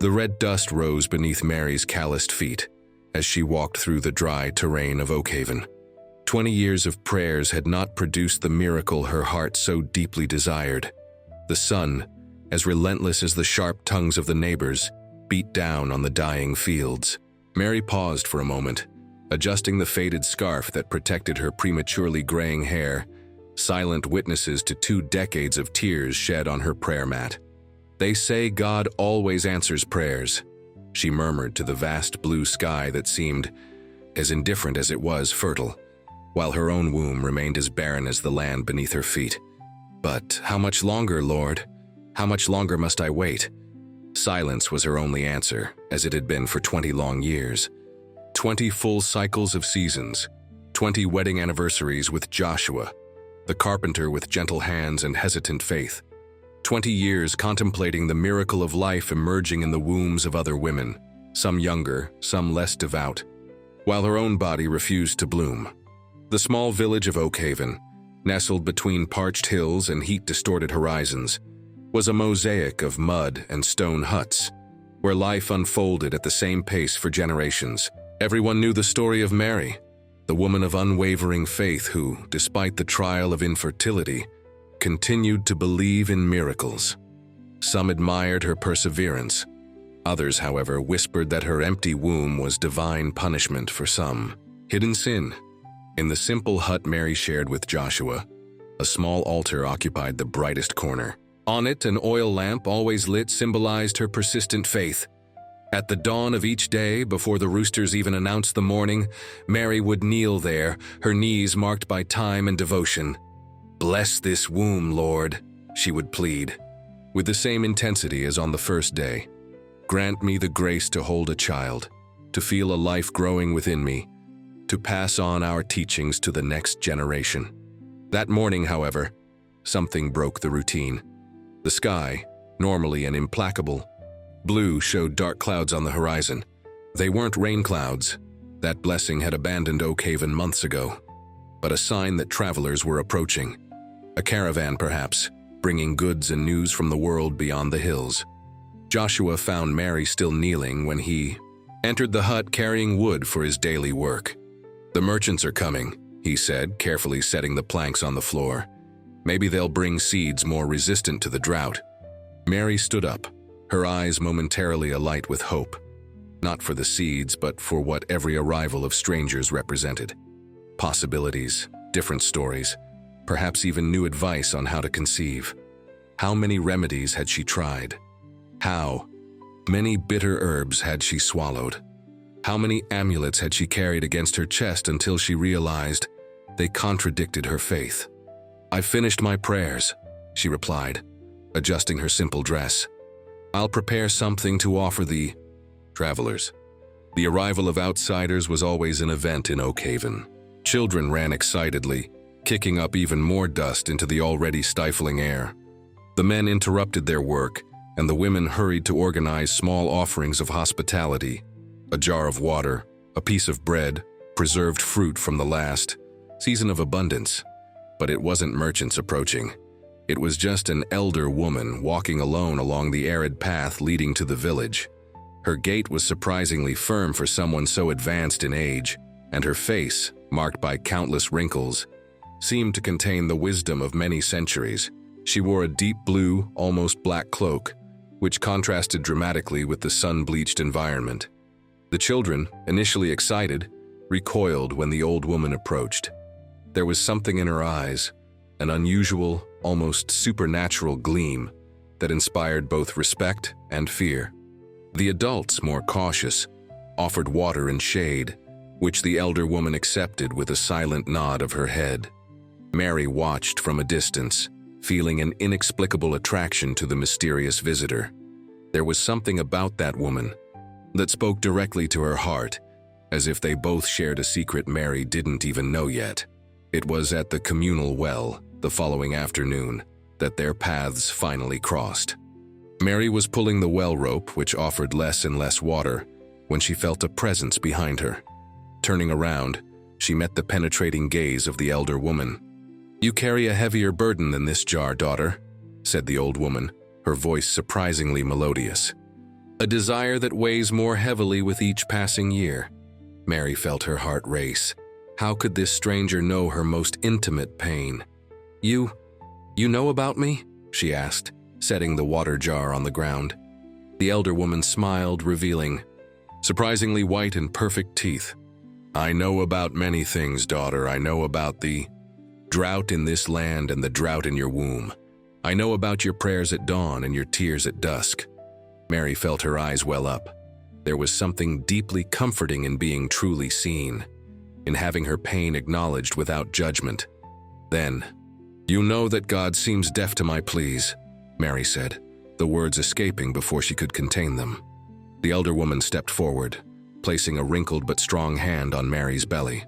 The red dust rose beneath Mary's calloused feet as she walked through the dry terrain of Oakhaven. 20 years of prayers had not produced the miracle her heart so deeply desired. The sun, as relentless as the sharp tongues of the neighbors, beat down on the dying fields. Mary paused for a moment, adjusting the faded scarf that protected her prematurely graying hair, silent witnesses to 2 decades of tears shed on her prayer mat. "They say God always answers prayers," she murmured to the vast blue sky that seemed as indifferent as it was fertile, while her own womb remained as barren as the land beneath her feet. "But how much longer, Lord? How much longer must I wait?" Silence was her only answer, as it had been for 20 long years. 20 full cycles of seasons, 20 wedding anniversaries with Joshua, the carpenter with gentle hands and hesitant faith. 20 years contemplating the miracle of life emerging in the wombs of other women, some younger, some less devout, while her own body refused to bloom. The small village of Oakhaven, nestled between parched hills and heat-distorted horizons, was a mosaic of mud and stone huts, where life unfolded at the same pace for generations. Everyone knew the story of Mary, the woman of unwavering faith who, despite the trial of infertility, continued to believe in miracles. Some admired her perseverance. Others, however, whispered that her empty womb was divine punishment for some hidden sin. In the simple hut Mary shared with Joshua, a small altar occupied the brightest corner. On it, an oil lamp always lit symbolized her persistent faith. At the dawn of each day, before the roosters even announced the morning, Mary would kneel there, her knees marked by time and devotion. "Bless this womb, Lord," she would plead, with the same intensity as on the first day. "Grant me the grace to hold a child, to feel a life growing within me, to pass on our teachings to the next generation." That morning, however, something broke the routine. The sky, normally an implacable blue, showed dark clouds on the horizon. They weren't rain clouds. That blessing had abandoned Oakhaven months ago, but a sign that travelers were approaching. A caravan, perhaps, bringing goods and news from the world beyond the hills. Joshua found Mary still kneeling when he entered the hut carrying wood for his daily work. "The merchants are coming," he said, carefully setting the planks on the floor. "Maybe they'll bring seeds more resistant to the drought." Mary stood up, her eyes momentarily alight with hope, not for the seeds, but for what every arrival of strangers represented. Possibilities, different stories, perhaps even new advice on how to conceive. How many remedies had she tried? How many bitter herbs had she swallowed? How many amulets had she carried against her chest until she realized they contradicted her faith? "I've finished my prayers," she replied, adjusting her simple dress. "I'll prepare something to offer the travelers." The arrival of outsiders was always an event in Oakhaven. Children ran excitedly, kicking up even more dust into the already stifling air. The men interrupted their work, and the women hurried to organize small offerings of hospitality: a jar of water, a piece of bread, preserved fruit from the last season of abundance. But it wasn't merchants approaching. It was just an elder woman walking alone along the arid path leading to the village. Her gait was surprisingly firm for someone so advanced in age, and her face, marked by countless wrinkles, seemed to contain the wisdom of many centuries. She wore a deep blue, almost black cloak, which contrasted dramatically with the sun-bleached environment. The children, initially excited, recoiled when the old woman approached. There was something in her eyes, an unusual, almost supernatural gleam that inspired both respect and fear. The adults, more cautious, offered water and shade, which the elder woman accepted with a silent nod of her head. Mary watched from a distance, feeling an inexplicable attraction to the mysterious visitor. There was something about that woman that spoke directly to her heart, as if they both shared a secret Mary didn't even know yet. It was at the communal well, the following afternoon, that their paths finally crossed. Mary was pulling the well rope, which offered less and less water, when she felt a presence behind her. Turning around, she met the penetrating gaze of the elder woman. "You carry a heavier burden than this jar, daughter," said the old woman, her voice surprisingly melodious. a desire that weighs more heavily with each passing year. Mary felt her heart race. How could this stranger know her most intimate pain? You know about me?" she asked, setting the water jar on the ground. The elder woman smiled, revealing surprisingly white and perfect teeth. "I know about many things, daughter. I know about the drought in this land and the drought in your womb. I know about your prayers at dawn and your tears at dusk." Mary felt her eyes well up. There was something deeply comforting in being truly seen, in having her pain acknowledged without judgment. Then, "You know that God seems deaf to my pleas," Mary said, the words escaping before she could contain them. The elder woman stepped forward, placing a wrinkled but strong hand on Mary's belly.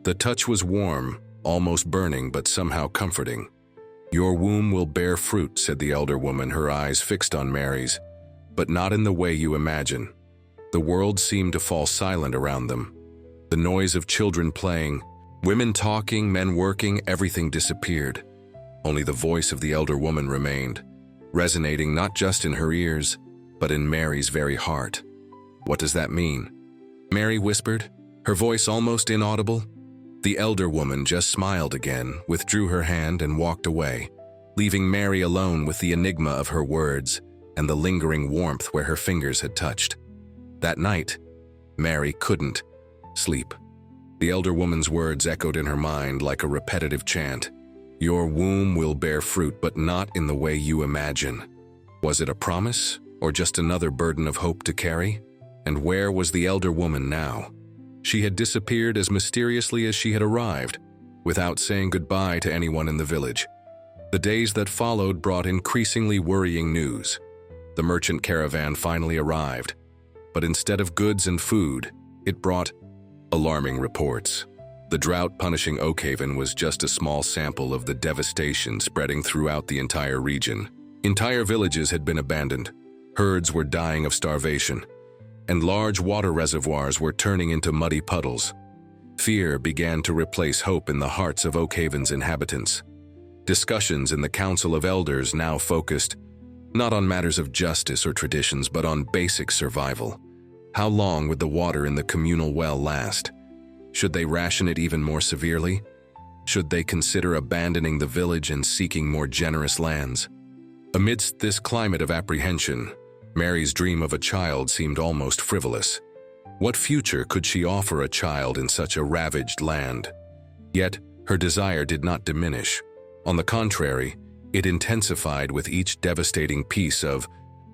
The touch was warm, almost burning, but somehow comforting. "Your womb will bear fruit," said the elder woman, her eyes fixed on Mary's, "but not in the way you imagine." The world seemed to fall silent around them. The noise of children playing, women talking, men working, everything disappeared. Only the voice of the elder woman remained, resonating not just in her ears, but in Mary's very heart. "What does that mean?" Mary whispered, her voice almost inaudible. The elder woman just smiled again, withdrew her hand and walked away, leaving Mary alone with the enigma of her words and the lingering warmth where her fingers had touched. That night, Mary couldn't sleep. The elder woman's words echoed in her mind like a repetitive chant. "Your womb will bear fruit, but not in the way you imagine." Was it a promise, or just another burden of hope to carry? And where was the elder woman now? She had disappeared as mysteriously as she had arrived, without saying goodbye to anyone in the village. The days that followed brought increasingly worrying news. The merchant caravan finally arrived, but instead of goods and food, it brought alarming reports. The drought punishing Oakhaven was just a small sample of the devastation spreading throughout the entire region. Entire villages had been abandoned, herds were dying of starvation, and large water reservoirs were turning into muddy puddles. Fear began to replace hope in the hearts of Oakhaven's inhabitants. Discussions in the Council of Elders now focused not on matters of justice or traditions, but on basic survival. How long would the water in the communal well last? Should they ration it even more severely? Should they consider abandoning the village and seeking more generous lands? Amidst this climate of apprehension, Mary's dream of a child seemed almost frivolous. What future could she offer a child in such a ravaged land? Yet, her desire did not diminish. On the contrary, it intensified with each devastating piece of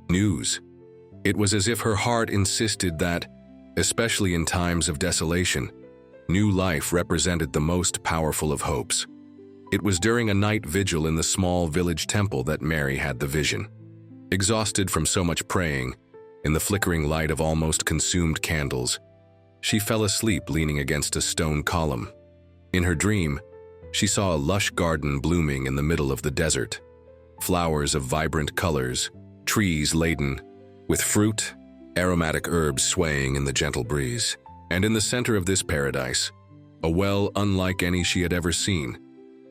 news. It was as if her heart insisted that, especially in times of desolation, new life represented the most powerful of hopes. It was during a night vigil in the small village temple that Mary had the vision. Exhausted from so much praying, in the flickering light of almost consumed candles, she fell asleep leaning against a stone column. In her dream, she saw a lush garden blooming in the middle of the desert. Flowers of vibrant colors, trees laden with fruit, aromatic herbs swaying in the gentle breeze. And in the center of this paradise, a well unlike any she had ever seen,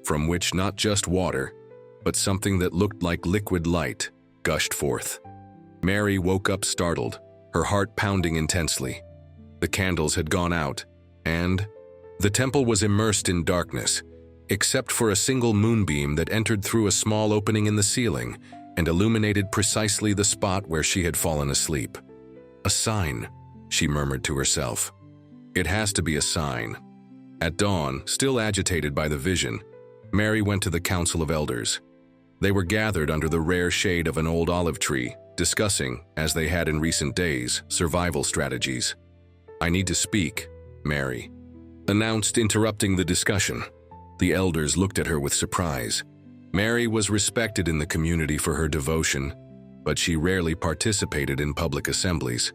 from which not just water, but something that looked like liquid light gushed forth. Mary woke up startled, her heart pounding intensely. The candles had gone out, and the temple was immersed in darkness, except for a single moonbeam that entered through a small opening in the ceiling and illuminated precisely the spot where she had fallen asleep. "A sign," she murmured to herself. "It has to be a sign." At dawn, still agitated by the vision, Mary went to the Council of Elders. They were gathered under the rare shade of an old olive tree, discussing, as they had in recent days, survival strategies. "I need to speak," Mary announced, interrupting the discussion. The elders looked at her with surprise. Mary was respected in the community for her devotion, but she rarely participated in public assemblies.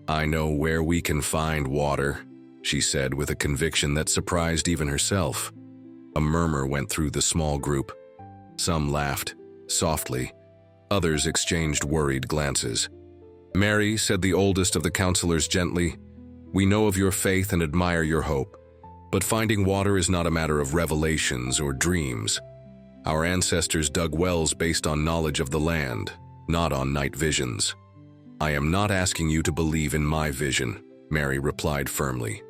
"I know where we can find water," she said with a conviction that surprised even herself. A murmur went through the small group. Some laughed, softly. Others exchanged worried glances. "Mary," said the oldest of the counselors gently, "we know of your faith and admire your hope, but finding water is not a matter of revelations or dreams. Our ancestors dug wells based on knowledge of the land, not on night visions." "I am not asking you to believe in my vision," Mary replied firmly.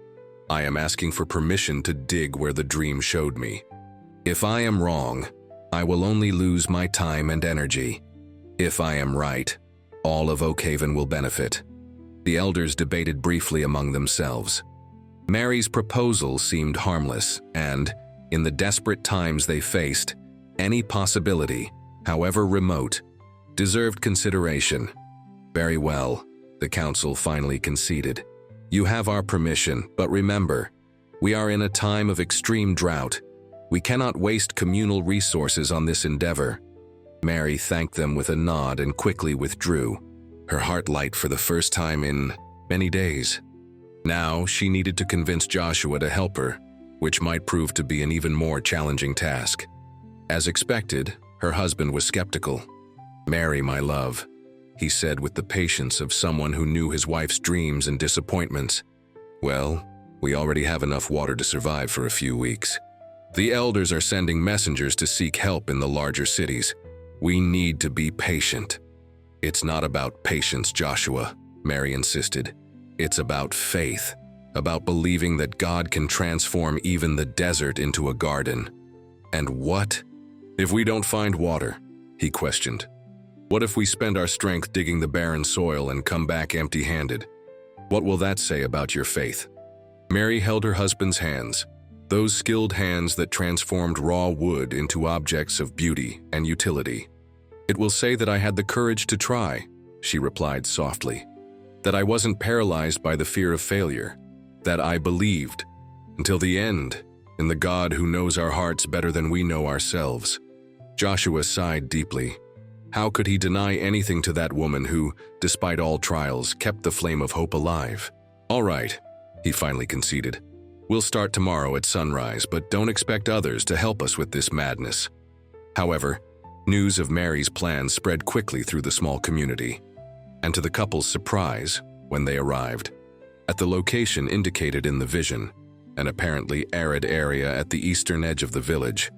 "I am asking for permission to dig where the dream showed me. If I am wrong, I will only lose my time and energy. If I am right, all of Oakhaven will benefit." The elders debated briefly among themselves. Mary's proposal seemed harmless, and, in the desperate times they faced, any possibility, however remote, deserved consideration. "Very well," the council finally conceded. "You have our permission, but remember, we are in a time of extreme drought. We cannot waste communal resources on this endeavor." Mary thanked them with a nod and quickly withdrew, her heart light for the first time in many days. Now she needed to convince Joshua to help her, which might prove to be an even more challenging task. As expected, her husband was skeptical. "Mary, my love," he said with the patience of someone who knew his wife's dreams and disappointments. "Well, we already have enough water to survive for a few weeks. The elders are sending messengers to seek help in the larger cities. We need to be patient." "It's not about patience, Joshua," Mary insisted. "It's about faith, about believing that God can transform even the desert into a garden." "And what if we don't find water?" he questioned. "What if we spend our strength digging the barren soil and come back empty-handed? What will that say about your faith?" Mary held her husband's hands, those skilled hands that transformed raw wood into objects of beauty and utility. "It will say that I had the courage to try," she replied softly. "That I wasn't paralyzed by the fear of failure. That I believed, until the end, in the God who knows our hearts better than we know ourselves." Joshua sighed deeply. How could he deny anything to that woman who, despite all trials, kept the flame of hope alive? "All right," he finally conceded. "We'll start tomorrow at sunrise, but don't expect others to help us with this madness." However, news of Mary's plans spread quickly through the small community. And to the couple's surprise, when they arrived, at the location indicated in the vision, an apparently arid area at the eastern edge of the village,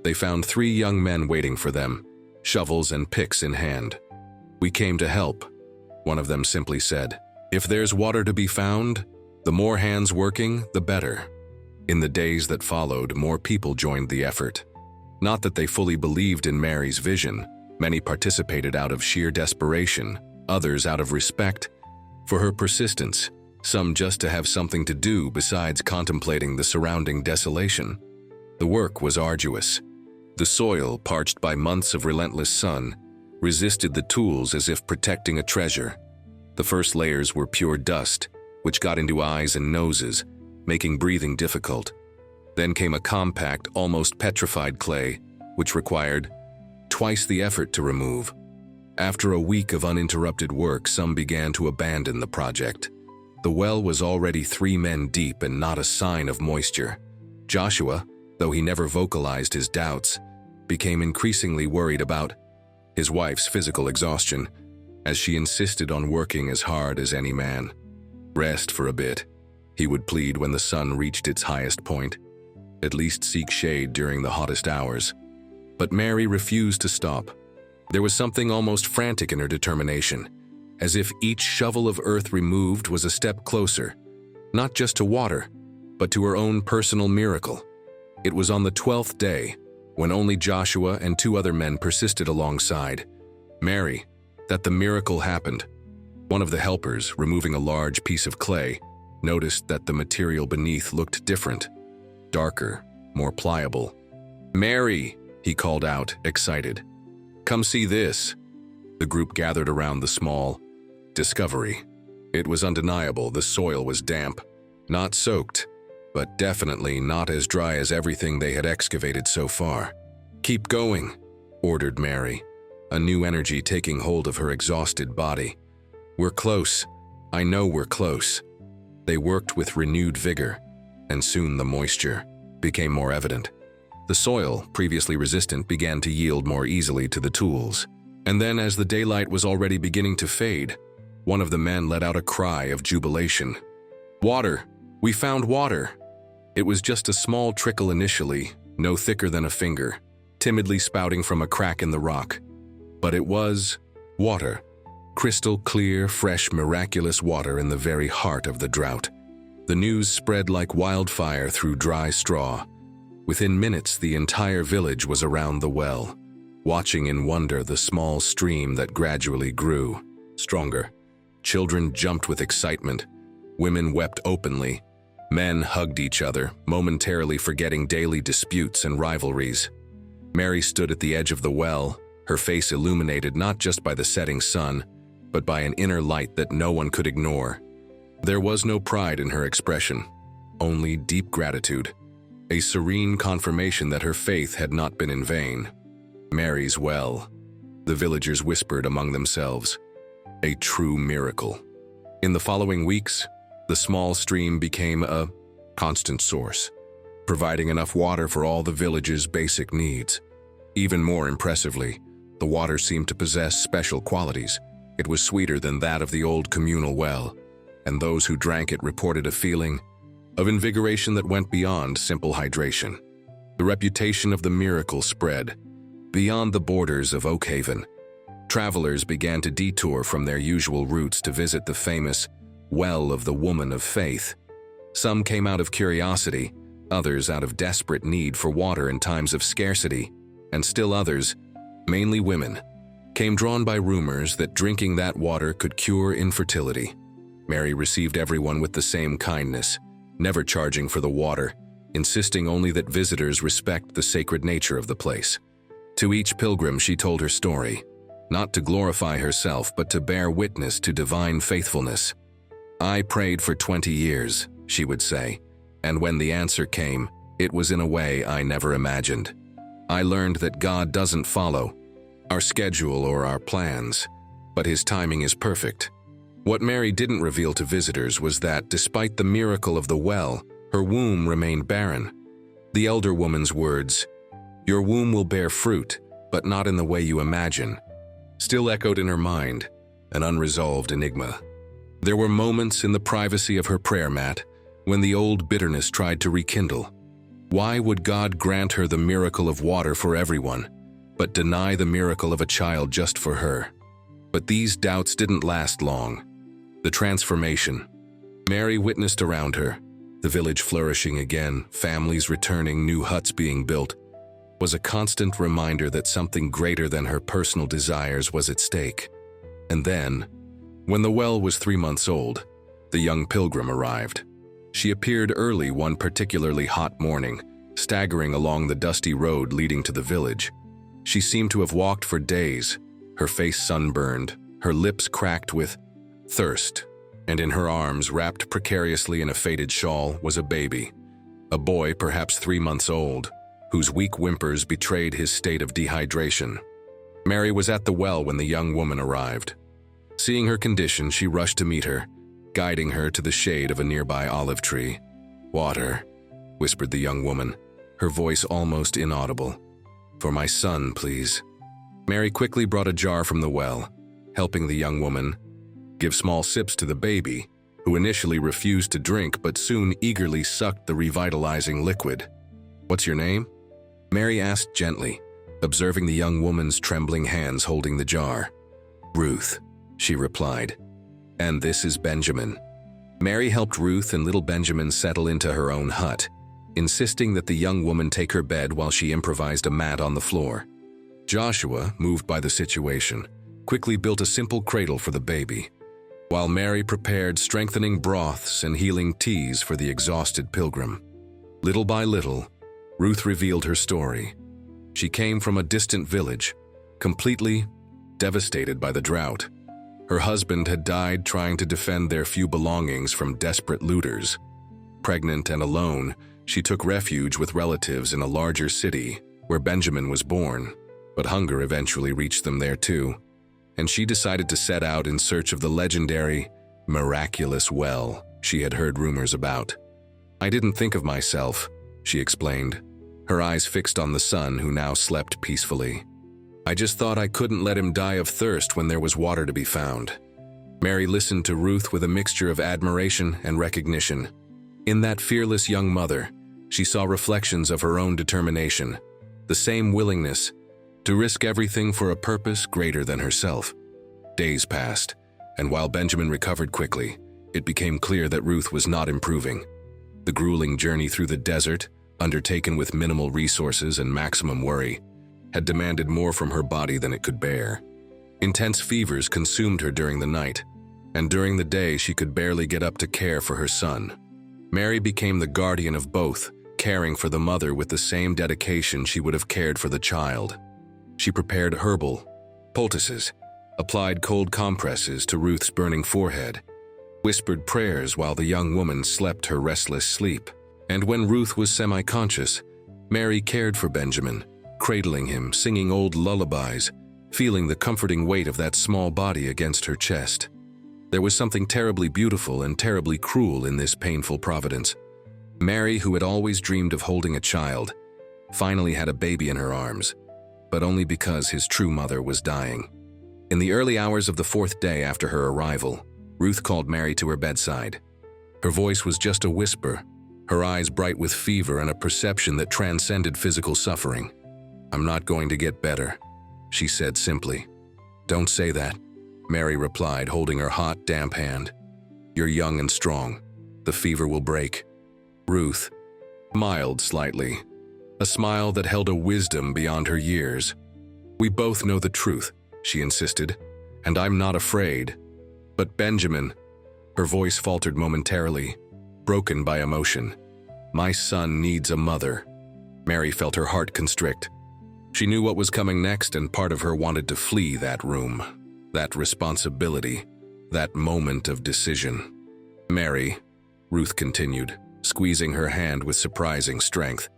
they found 3 young men waiting for them, shovels and picks in hand. "We came to help," one of them simply said. "If there's water to be found, the more hands working, the better." In the days that followed, more people joined the effort. Not that they fully believed in Mary's vision. Many participated out of sheer desperation, others out of respect for her persistence, some just to have something to do besides contemplating the surrounding desolation. The work was arduous. The soil, parched by months of relentless sun, resisted the tools as if protecting a treasure. The first layers were pure dust, which got into eyes and noses, making breathing difficult. Then came a compact, almost petrified clay, which required twice the effort to remove. After a week of uninterrupted work, some began to abandon the project. The well was already 3 men deep and not a sign of moisture. Joshua, though he never vocalized his doubts, became increasingly worried about his wife's physical exhaustion, as she insisted on working as hard as any man. "Rest for a bit," he would plead when the sun reached its highest point. "At least seek shade during the hottest hours." But Mary refused to stop. There was something almost frantic in her determination, as if each shovel of earth removed was a step closer, not just to water, but to her own personal miracle. It was on the 12th day, when only Joshua and 2 other men persisted alongside Mary, that the miracle happened. One of the helpers, removing a large piece of clay, noticed that the material beneath looked different, darker, more pliable. "Mary," he called out, excited. "Come see this." The group gathered around the small discovery. It was undeniable. The soil was damp, not soaked, but definitely not as dry as everything they had excavated so far. "Keep going," ordered Mary, a new energy taking hold of her exhausted body. "We're close. I know we're close." They worked with renewed vigor, and soon the moisture became more evident. The soil, previously resistant, began to yield more easily to the tools. And then, as the daylight was already beginning to fade, one of the men let out a cry of jubilation. "Water! We found water!" It was just a small trickle initially, no thicker than a finger, timidly spouting from a crack in the rock. But it was water. Crystal clear, fresh, miraculous water in the very heart of the drought. The news spread like wildfire through dry straw. Within minutes, the entire village was around the well, watching in wonder the small stream that gradually grew stronger. Children jumped with excitement. Women wept openly. Men hugged each other, momentarily forgetting daily disputes and rivalries. Mary stood at the edge of the well, her face illuminated not just by the setting sun, but by an inner light that no one could ignore. There was no pride in her expression, only deep gratitude, a serene confirmation that her faith had not been in vain. Mary's well, the villagers whispered among themselves, a true miracle. In the following weeks, the small stream became a constant source, providing enough water for all the village's basic needs. Even more impressively, the water seemed to possess special qualities. It was sweeter than that of the old communal well, and those who drank it reported a feeling of invigoration that went beyond simple hydration. The reputation of the miracle spread beyond the borders of Oakhaven. Travelers began to detour from their usual routes to visit the famous Well of the Woman of Faith. Some came out of curiosity, others out of desperate need for water in times of scarcity, and still others, mainly women, came drawn by rumors that drinking that water could cure infertility. Mary received everyone with the same kindness, never charging for the water, insisting only that visitors respect the sacred nature of the place. To each pilgrim she told her story, not to glorify herself but to bear witness to divine faithfulness. "I prayed for 20 years, she would say, and when the answer came, it was in a way I never imagined. I learned that God doesn't follow our schedule or our plans, but His timing is perfect." What Mary didn't reveal to visitors was that, despite the miracle of the well, her womb remained barren. The elder woman's words, "Your womb will bear fruit, but not in the way you imagine," still echoed in her mind, an unresolved enigma. There were moments in the privacy of her prayer mat when the old bitterness tried to rekindle. Why would God grant her the miracle of water for everyone, but deny the miracle of a child just for her? But these doubts didn't last long. The transformation Mary witnessed around her, the village flourishing again, families returning, new huts being built, was a constant reminder that something greater than her personal desires was at stake. And then, when the well was 3 months old, the young pilgrim arrived. She appeared early one particularly hot morning, staggering along the dusty road leading to the village. She seemed to have walked for days, her face sunburned, her lips cracked with thirst, and in her arms, wrapped precariously in a faded shawl, was a baby, a boy perhaps 3 months old, whose weak whimpers betrayed his state of dehydration. Mary was at the well when the young woman arrived. Seeing her condition, she rushed to meet her, guiding her to the shade of a nearby olive tree. "Water," whispered the young woman, her voice almost inaudible. "For my son, please." Mary quickly brought a jar from the well, helping the young woman give small sips to the baby, who initially refused to drink but soon eagerly sucked the revitalizing liquid. "What's your name?" Mary asked gently, observing the young woman's trembling hands holding the jar. "Ruth," she replied. "And this is Benjamin." Mary helped Ruth and little Benjamin settle into her own hut, insisting that the young woman take her bed while she improvised a mat on the floor. Joshua, moved by the situation, quickly built a simple cradle for the baby, while Mary prepared strengthening broths and healing teas for the exhausted pilgrim. Little by little, Ruth revealed her story. She came from a distant village, completely devastated by the drought. Her husband had died trying to defend their few belongings from desperate looters. Pregnant and alone, she took refuge with relatives in a larger city where Benjamin was born, but hunger eventually reached them there too, and she decided to set out in search of the legendary, miraculous well she had heard rumors about. "I didn't think of myself," she explained, her eyes fixed on the son who now slept peacefully. "I just thought I couldn't let him die of thirst when there was water to be found." Mary listened to Ruth with a mixture of admiration and recognition. In that fearless young mother, she saw reflections of her own determination, the same willingness to risk everything for a purpose greater than herself. Days passed, and while Benjamin recovered quickly, it became clear that Ruth was not improving. The grueling journey through the desert, undertaken with minimal resources and maximum worry, had demanded more from her body than it could bear. Intense fevers consumed her during the night, and during the day she could barely get up to care for her son. Mary became the guardian of both, caring for the mother with the same dedication she would have cared for the child. She prepared herbal poultices, applied cold compresses to Ruth's burning forehead, whispered prayers while the young woman slept her restless sleep. And when Ruth was semi-conscious, Mary cared for Benjamin, cradling him, singing old lullabies, feeling the comforting weight of that small body against her chest. There was something terribly beautiful and terribly cruel in this painful providence. Mary, who had always dreamed of holding a child, finally had a baby in her arms, but only because his true mother was dying. In the early hours of the 4th day after her arrival, Ruth called Mary to her bedside. Her voice was just a whisper, her eyes bright with fever and a perception that transcended physical suffering. "I'm not going to get better," she said simply. "Don't say that," Mary replied, holding her hot, damp hand. "You're young and strong. The fever will break." Ruth smiled slightly, a smile that held a wisdom beyond her years. "We both know the truth," she insisted, "and I'm not afraid. But Benjamin," her voice faltered momentarily, broken by emotion, "my son needs a mother." Mary felt her heart constrict. She knew what was coming next, and part of her wanted to flee that room, that responsibility, that moment of decision. "Mary," Ruth continued, squeezing her hand with surprising strength,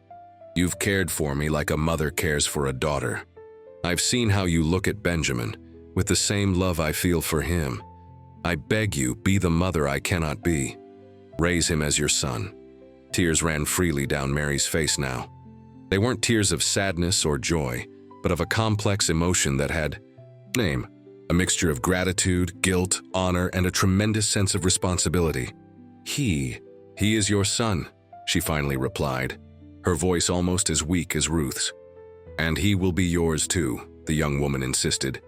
"you've cared for me like a mother cares for a daughter. I've seen how you look at Benjamin, with the same love I feel for him. I beg you, be the mother I cannot be. Raise him as your son." Tears ran freely down Mary's face now. They weren't tears of sadness or joy, but of a complex emotion that had name, a mixture of gratitude, guilt, honor, and a tremendous sense of responsibility. He is your son," she finally replied, her voice almost as weak as Ruth's. "And he will be yours too," the young woman insisted.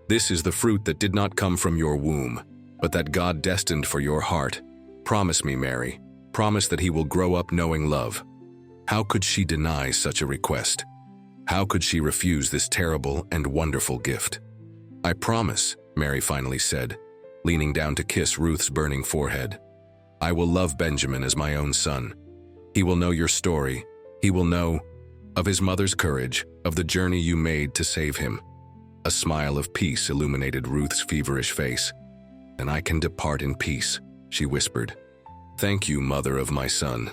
"This is the fruit that did not come from your womb, but that God destined for your heart. Promise me, Mary. Promise that he will grow up knowing love." How could she deny such a request? How could she refuse this terrible and wonderful gift? "I promise," Mary finally said, leaning down to kiss Ruth's burning forehead. "I will love Benjamin as my own son. He will know your story. He will know of his mother's courage, of the journey you made to save him." A smile of peace illuminated Ruth's feverish face. "Then I can depart in peace," she whispered. "Thank you, mother of my son."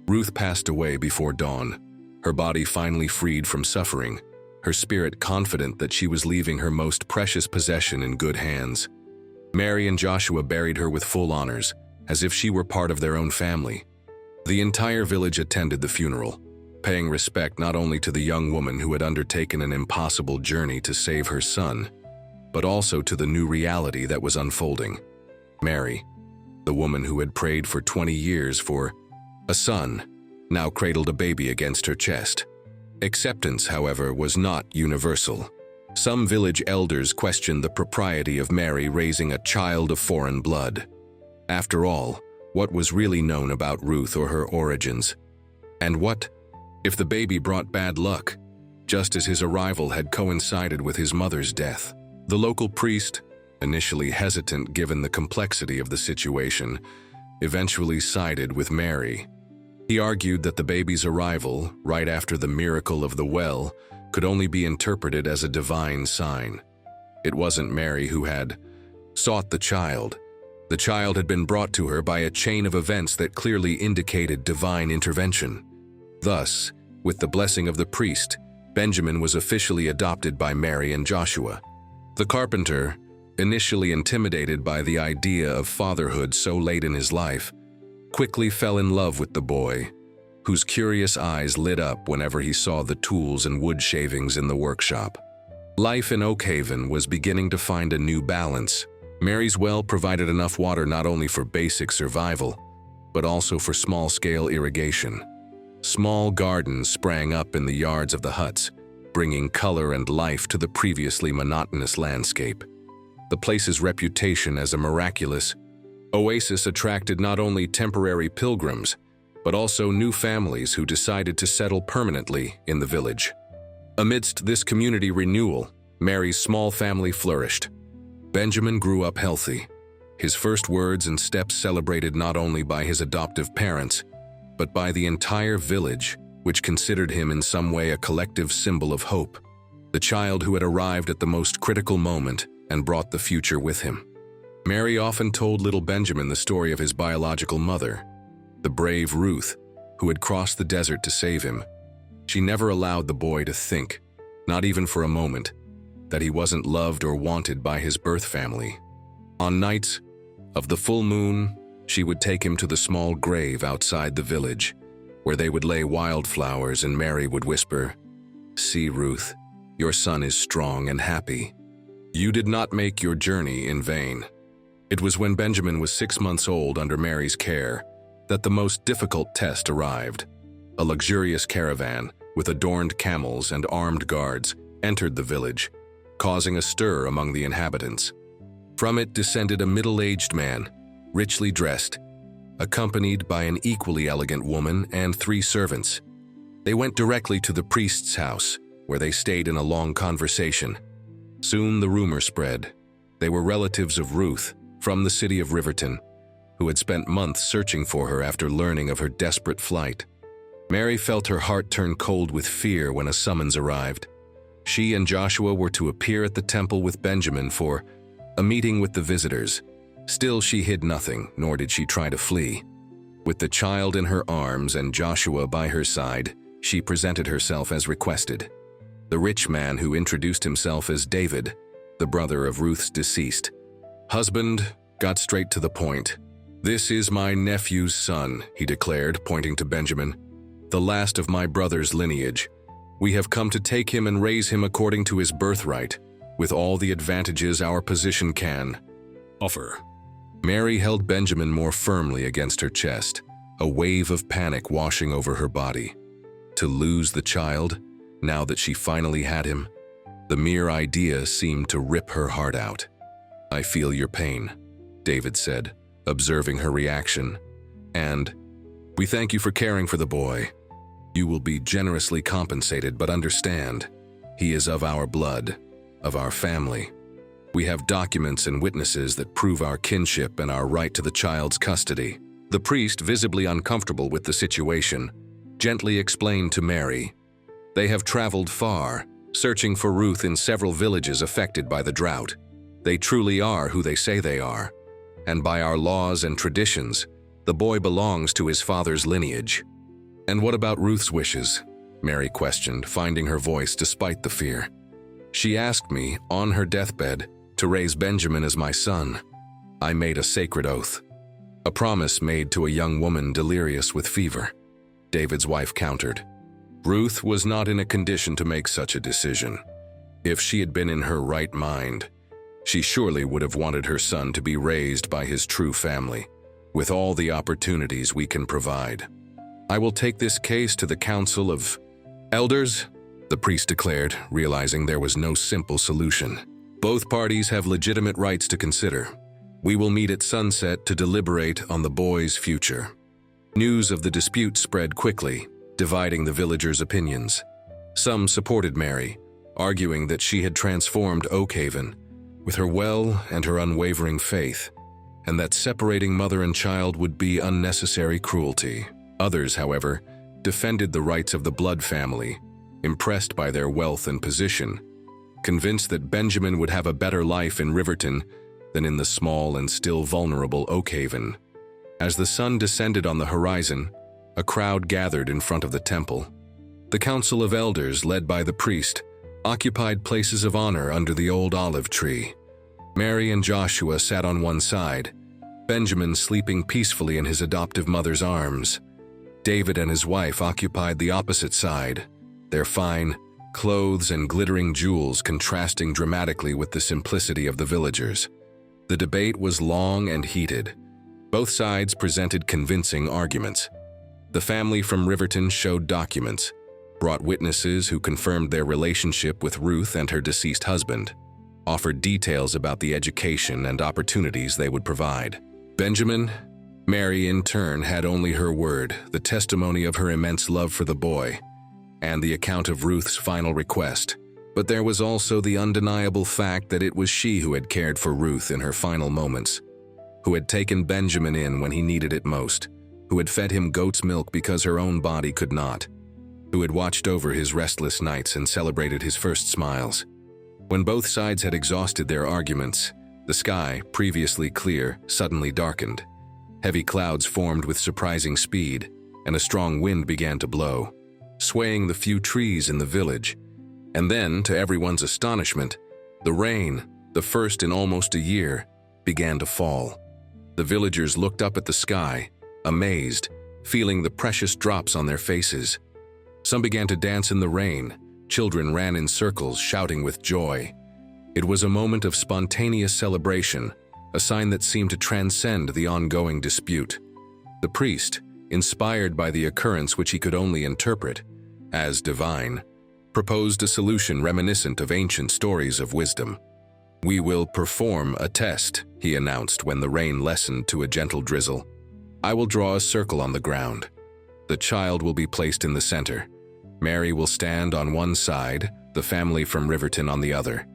Ruth passed away before dawn, her body finally freed from suffering, her spirit confident that she was leaving her most precious possession in good hands. Mary and Joshua buried her with full honors, as if she were part of their own family. The entire village attended the funeral, paying respect not only to the young woman who had undertaken an impossible journey to save her son, but also to the new reality that was unfolding. Mary, the woman who had prayed for 20 years for a son, now cradled a baby against her chest. Acceptance, however, was not universal. Some village elders questioned the propriety of Mary raising a child of foreign blood. After all, what was really known about Ruth or her origins? And what if the baby brought bad luck, just as his arrival had coincided with his mother's death? The local priest, initially hesitant given the complexity of the situation, eventually sided with Mary. He argued that the baby's arrival, right after the miracle of the well, could only be interpreted as a divine sign. It wasn't Mary who had sought the child. The child had been brought to her by a chain of events that clearly indicated divine intervention. Thus, with the blessing of the priest, Benjamin was officially adopted by Mary and Joshua. The carpenter, initially intimidated by the idea of fatherhood so late in his life, quickly fell in love with the boy, whose curious eyes lit up whenever he saw the tools and wood shavings in the workshop. Life in Oakhaven was beginning to find a new balance. Mary's well provided enough water not only for basic survival, but also for small-scale irrigation. Small gardens sprang up in the yards of the huts, bringing color and life to the previously monotonous landscape. The place's reputation as a miraculous oasis attracted not only temporary pilgrims, but also new families who decided to settle permanently in the village. Amidst this community renewal, Mary's small family flourished. Benjamin grew up healthy, his first words and steps celebrated not only by his adoptive parents, but by the entire village, which considered him in some way a collective symbol of hope, the child who had arrived at the most critical moment and brought the future with him. Mary often told little Benjamin the story of his biological mother, the brave Ruth, who had crossed the desert to save him. She never allowed the boy to think, not even for a moment, that he wasn't loved or wanted by his birth family. On nights of the full moon, she would take him to the small grave outside the village, where they would lay wildflowers and Mary would whisper, "See, Ruth, your son is strong and happy. You did not make your journey in vain." It was when Benjamin was 6 months old under Mary's care that the most difficult test arrived. A luxurious caravan with adorned camels and armed guards entered the village, causing a stir among the inhabitants. From it descended a middle-aged man, richly dressed, accompanied by an equally elegant woman and 3 servants. They went directly to the priest's house, where they stayed in a long conversation. Soon the rumor spread. They were relatives of Ruth, from the city of Riverton, who had spent months searching for her after learning of her desperate flight. Mary felt her heart turn cold with fear when a summons arrived. She and Joshua were to appear at the temple with Benjamin for a meeting with the visitors. Still, she hid nothing, nor did she try to flee. With the child in her arms and Joshua by her side, she presented herself as requested. The rich man who introduced himself as David, the brother of Ruth's deceased husband, got straight to the point. "This is my nephew's son," he declared, pointing to Benjamin, "the last of my brother's lineage. We have come to take him and raise him according to his birthright, with all the advantages our position can offer." Mary held Benjamin more firmly against her chest, a wave of panic washing over her body. To lose the child, now that she finally had him, the mere idea seemed to rip her heart out. "I feel your pain," David said, observing her reaction, "and we thank you for caring for the boy. You will be generously compensated, but understand, he is of our blood, of our family. We have documents and witnesses that prove our kinship and our right to the child's custody." The priest, visibly uncomfortable with the situation, gently explained to Mary, "They have traveled far, searching for Ruth in several villages affected by the drought. They truly are who they say they are, and by our laws and traditions, the boy belongs to his father's lineage." "And what about Ruth's wishes?" Mary questioned, finding her voice despite the fear. "She asked me, on her deathbed, to raise Benjamin as my son. I made a sacred oath, a promise made to a young woman delirious with fever," David's wife countered. "Ruth was not in a condition to make such a decision. If she had been in her right mind, she surely would have wanted her son to be raised by his true family, with all the opportunities we can provide." "I will take this case to the Council of Elders," the priest declared, realizing there was no simple solution. "Both parties have legitimate rights to consider. We will meet at sunset to deliberate on the boy's future." News of the dispute spread quickly, dividing the villagers' opinions. Some supported Mary, arguing that she had transformed Oakhaven with her well and her unwavering faith, and that separating mother and child would be unnecessary cruelty. Others, however, defended the rights of the blood family, impressed by their wealth and position, convinced that Benjamin would have a better life in Riverton than in the small and still vulnerable Oakhaven. As the sun descended on the horizon, a crowd gathered in front of the temple. The Council of Elders, led by the priest, occupied places of honor under the old olive tree. Mary and Joshua sat on one side, Benjamin sleeping peacefully in his adoptive mother's arms. David and his wife occupied the opposite side, their fine clothes and glittering jewels contrasting dramatically with the simplicity of the villagers. The debate was long and heated. Both sides presented convincing arguments. The family from Riverton showed documents, brought witnesses who confirmed their relationship with Ruth and her deceased husband. offered details about the education and opportunities they would provide. Benjamin, Mary in turn had only her word, the testimony of her immense love for the boy, and the account of Ruth's final request. But there was also the undeniable fact that it was she who had cared for Ruth in her final moments, who had taken Benjamin in when he needed it most, who had fed him goat's milk because her own body could not, who had watched over his restless nights and celebrated his first smiles. When both sides had exhausted their arguments, the sky, previously clear, suddenly darkened. Heavy clouds formed with surprising speed, and a strong wind began to blow, swaying the few trees in the village. And then, to everyone's astonishment, the rain, the first in almost a year, began to fall. The villagers looked up at the sky, amazed, feeling the precious drops on their faces. Some began to dance in the rain. Children ran in circles, shouting with joy. It was a moment of spontaneous celebration, a sign that seemed to transcend the ongoing dispute. The priest, inspired by the occurrence which he could only interpret as divine, proposed a solution reminiscent of ancient stories of wisdom. "We will perform a test," he announced when the rain lessened to a gentle drizzle. "I will draw a circle on the ground. The child will be placed in the center. Mary will stand on one side, the family from Riverton on the other.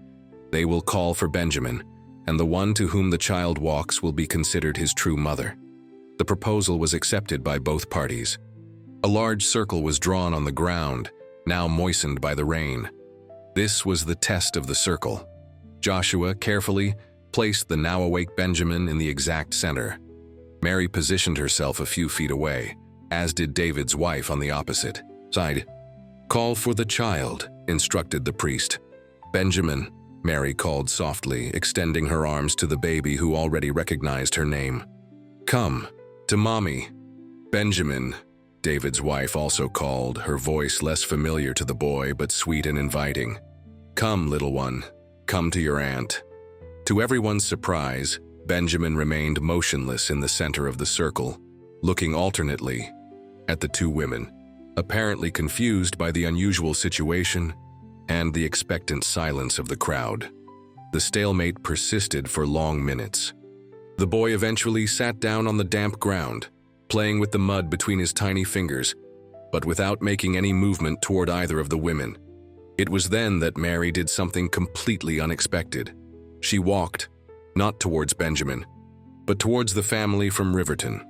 They will call for Benjamin, and the one to whom the child walks will be considered his true mother." The proposal was accepted by both parties. A large circle was drawn on the ground, now moistened by the rain. This was the test of the circle. Joshua carefully placed the now-awake Benjamin in the exact center. Mary positioned herself a few feet away, as did David's wife on the opposite side. "Call for the child," instructed the priest. "Benjamin," Mary called softly, extending her arms to the baby who already recognized her name. "Come, to mommy." "Benjamin," David's wife also called, her voice less familiar to the boy but sweet and inviting. "Come, little one, come to your aunt." To everyone's surprise, Benjamin remained motionless in the center of the circle, looking alternately at the two women, apparently confused by the unusual situation and the expectant silence of the crowd. The stalemate persisted for long minutes. The boy eventually sat down on the damp ground, playing with the mud between his tiny fingers, but without making any movement toward either of the women. It was then that Mary did something completely unexpected. She walked, not towards Benjamin, but towards the family from Riverton.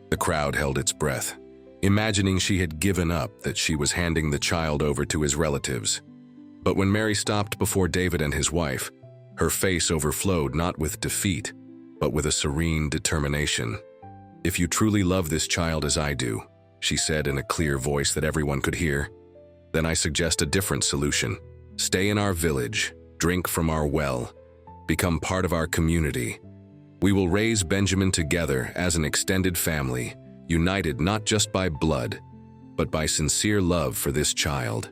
The crowd held its breath, imagining she had given up, that she was handing the child over to his relatives. But when Mary stopped before David and his wife, her face overflowed not with defeat, but with a serene determination. "If you truly love this child as I do," she said in a clear voice that everyone could hear, "then I suggest a different solution. Stay in our village, drink from our well, become part of our community. We will raise Benjamin together as an extended family, united not just by blood, but by sincere love for this child."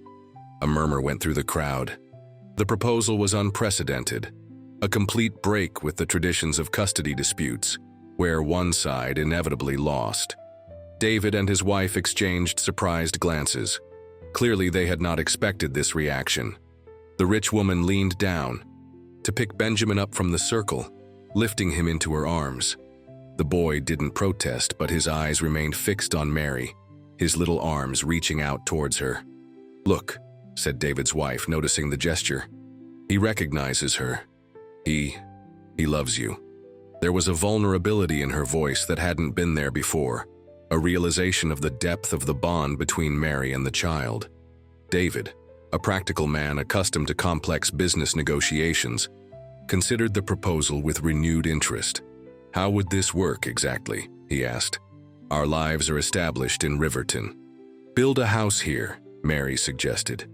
A murmur went through the crowd. The proposal was unprecedented, a complete break with the traditions of custody disputes, where one side inevitably lost. David and his wife exchanged surprised glances. Clearly, they had not expected this reaction. The rich woman leaned down to pick Benjamin up from the circle, lifting him into her arms. The boy didn't protest, but his eyes remained fixed on Mary, his little arms reaching out towards her. "Look," said David's wife, noticing the gesture. "He recognizes her. He loves you." There was a vulnerability in her voice that hadn't been there before, a realization of the depth of the bond between Mary and the child. David, a practical man accustomed to complex business negotiations, considered the proposal with renewed interest. "How would this work exactly?" he asked. "Our lives are established in Riverton. Build a house here," Mary suggested.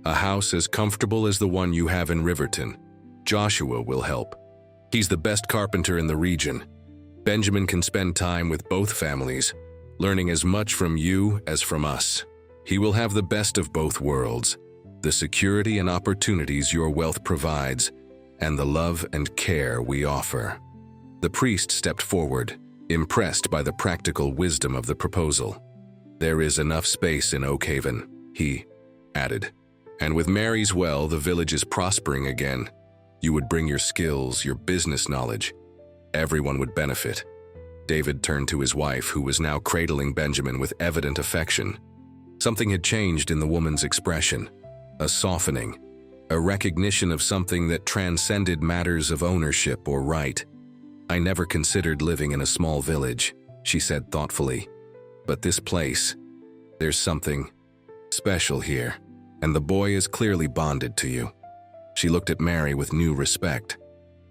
"A house as comfortable as the one you have in Riverton. Joshua will help. He's the best carpenter in the region. Benjamin can spend time with both families, learning as much from you as from us. He will have the best of both worlds, the security and opportunities your wealth provides, and the love and care we offer." The priest stepped forward, impressed by the practical wisdom of the proposal. "There is enough space in Oakhaven," he added. "And with Mary's well, the village is prospering again. You would bring your skills, your business knowledge. Everyone would benefit. David turned to his wife, who was now cradling Benjamin with evident affection. Something had changed in the woman's expression, a softening, a recognition of something that transcended matters of ownership or right. "I never considered living in a small village," she said thoughtfully. "But this place, there's something special here, and the boy is clearly bonded to you." She looked at Mary with new respect.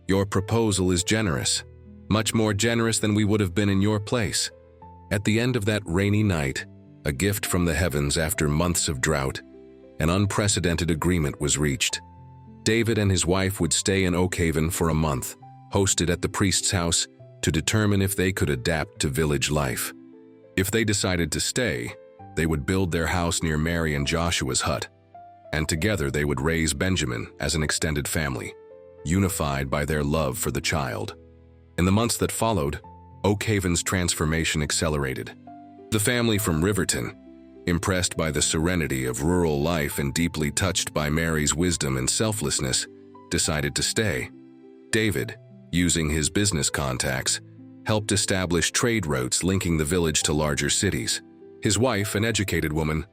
"Your proposal is generous, much more generous than we would have been in your place." At the end of that rainy night, a gift from the heavens after months of drought, an unprecedented agreement was reached. David and his wife would stay in Oakhaven for a month, hosted at the priest's house, to determine if they could adapt to village life. If they decided to stay, they would build their house near Mary and Joshua's hut, and together they would raise Benjamin as an extended family, unified by their love for the child. In the months that followed, Oakhaven's transformation accelerated. The family from Riverton, impressed by the serenity of rural life and deeply touched by Mary's wisdom and selflessness, decided to stay. David, using his business contacts, helped establish trade routes linking the village to larger cities. His wife, an educated woman,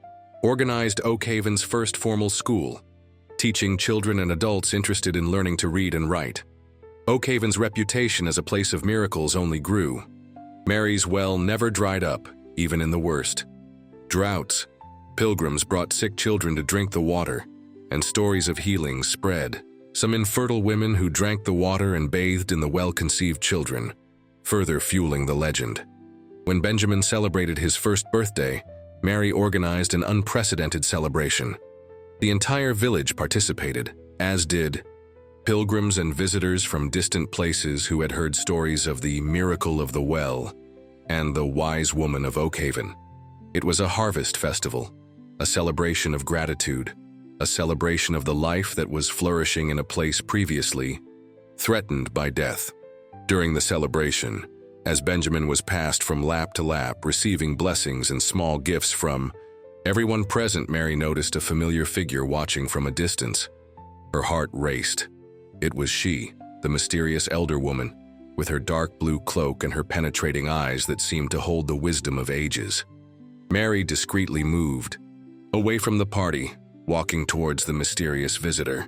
organized Oakhaven's first formal school, teaching children and adults interested in learning to read and write. Oakhaven's reputation as a place of miracles only grew. Mary's well never dried up, even in the worst. Droughts, pilgrims brought sick children to drink the water, and stories of healing spread. Some infertile women who drank the water and bathed in the well-conceived children, further fueling the legend. When Benjamin celebrated his first birthday, Mary organized an unprecedented celebration. The entire village participated, as did pilgrims and visitors from distant places who had heard stories of the miracle of the well and the wise woman of Oakhaven. It was a harvest festival, a celebration of gratitude, a celebration of the life that was flourishing in a place previously threatened by death. During the celebration, as Benjamin was passed from lap to lap, receiving blessings and small gifts from everyone present, Mary noticed a familiar figure watching from a distance. Her heart raced. It was she, the mysterious elder woman, with her dark blue cloak and her penetrating eyes that seemed to hold the wisdom of ages. Mary discreetly moved away from the party, walking towards the mysterious visitor.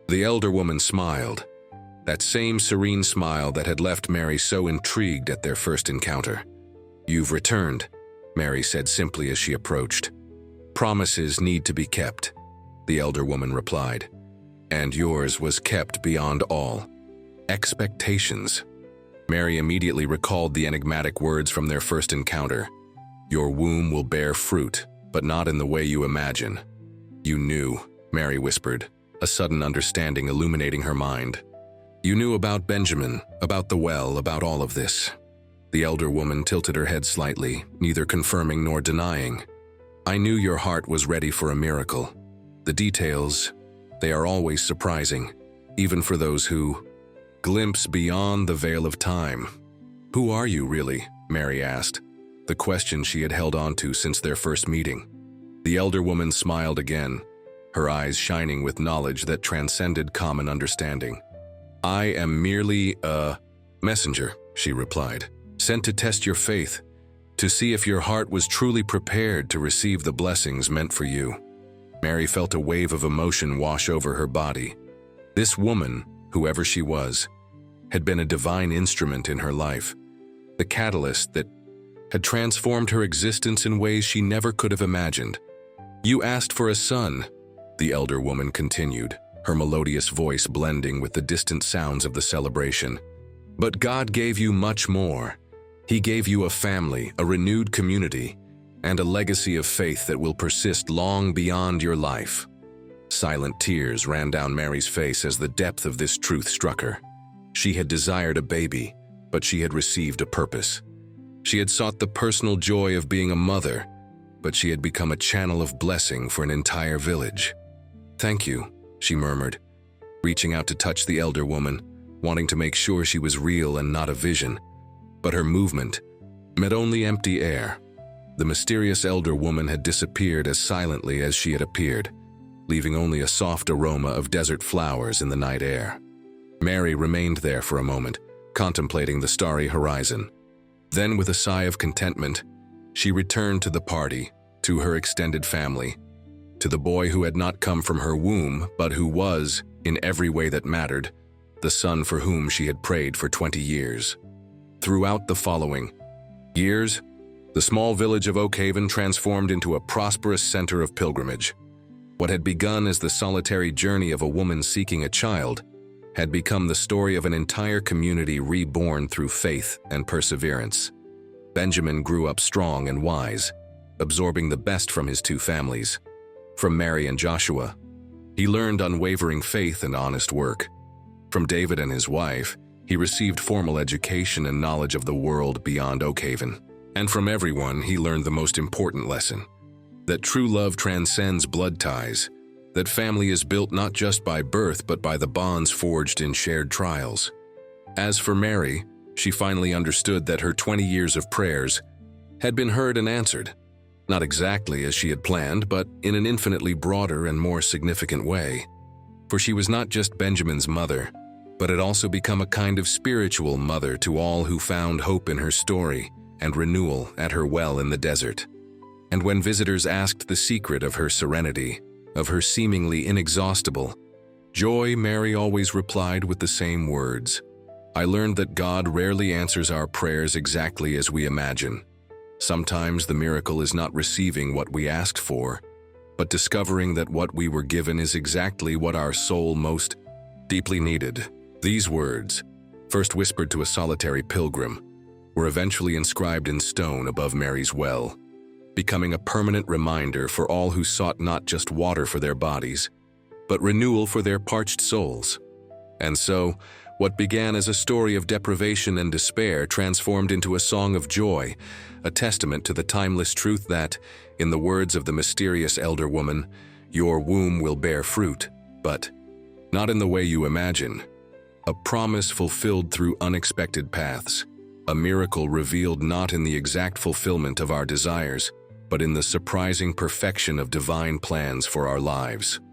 The elder woman smiled, that same serene smile that had left Mary so intrigued at their first encounter. "You've returned," Mary said simply as she approached. "Promises need to be kept," the elder woman replied. "And yours was kept beyond all expectations." Mary immediately recalled the enigmatic words from their first encounter. "Your womb will bear fruit, but not in the way you imagine." "You knew," Mary whispered, a sudden understanding illuminating her mind. "You knew about Benjamin, about the well, about all of this." The elder woman tilted her head slightly, neither confirming nor denying. "I knew your heart was ready for a miracle. The details, they are always surprising, even for those who glimpse beyond the veil of time." "Who are you, really?" Mary asked, the question she had held on to since their first meeting. The elder woman smiled again, her eyes shining with knowledge that transcended common understanding. "I am merely a messenger," she replied, "sent to test your faith, to see if your heart was truly prepared to receive the blessings meant for you." Mary felt a wave of emotion wash over her body. This woman, whoever she was, had been a divine instrument in her life, the catalyst that had transformed her existence in ways she never could have imagined. "You asked for a son," the elder woman continued, her melodious voice blending with the distant sounds of the celebration. "But God gave you much more. He gave you a family, a renewed community, and a legacy of faith that will persist long beyond your life." Silent tears ran down Mary's face as the depth of this truth struck her. She had desired a baby, but she had received a purpose. She had sought the personal joy of being a mother, but she had become a channel of blessing for an entire village. "Thank you," she murmured, reaching out to touch the elder woman, wanting to make sure she was real and not a vision. But her movement met only empty air. The mysterious elder woman had disappeared as silently as she had appeared, leaving only a soft aroma of desert flowers in the night air. Mary remained there for a moment, contemplating the starry horizon. Then, with a sigh of contentment, she returned to the party, to her extended family, to the boy who had not come from her womb, but who was, in every way that mattered, the son for whom she had prayed for 20 years. Throughout the following years, the small village of Oakhaven transformed into a prosperous center of pilgrimage. What had begun as the solitary journey of a woman seeking a child had become the story of an entire community reborn through faith and perseverance. Benjamin grew up strong and wise, absorbing the best from his two families. From Mary and Joshua, he learned unwavering faith and honest work. From David and his wife, he received formal education and knowledge of the world beyond Oakhaven. And from everyone, he learned the most important lesson: that true love transcends blood ties, that family is built not just by birth but by the bonds forged in shared trials. As for Mary, she finally understood that her 20 years of prayers had been heard and answered, not exactly as she had planned, but in an infinitely broader and more significant way. For she was not just Benjamin's mother, but had also become a kind of spiritual mother to all who found hope in her story and renewal at her well in the desert. And when visitors asked the secret of her serenity, of her seemingly inexhaustible joy, Mary always replied with the same words: "I learned that God rarely answers our prayers exactly as we imagine. Sometimes the miracle is not receiving what we asked for, but discovering that what we were given is exactly what our soul most deeply needed." These words, first whispered to a solitary pilgrim, were eventually inscribed in stone above Mary's well, becoming a permanent reminder for all who sought not just water for their bodies, but renewal for their parched souls. And so, what began as a story of deprivation and despair transformed into a song of joy, a testament to the timeless truth that, in the words of the mysterious elder woman, "Your womb will bear fruit, but not in the way you imagine." A promise fulfilled through unexpected paths, a miracle revealed not in the exact fulfillment of our desires, but in the surprising perfection of divine plans for our lives.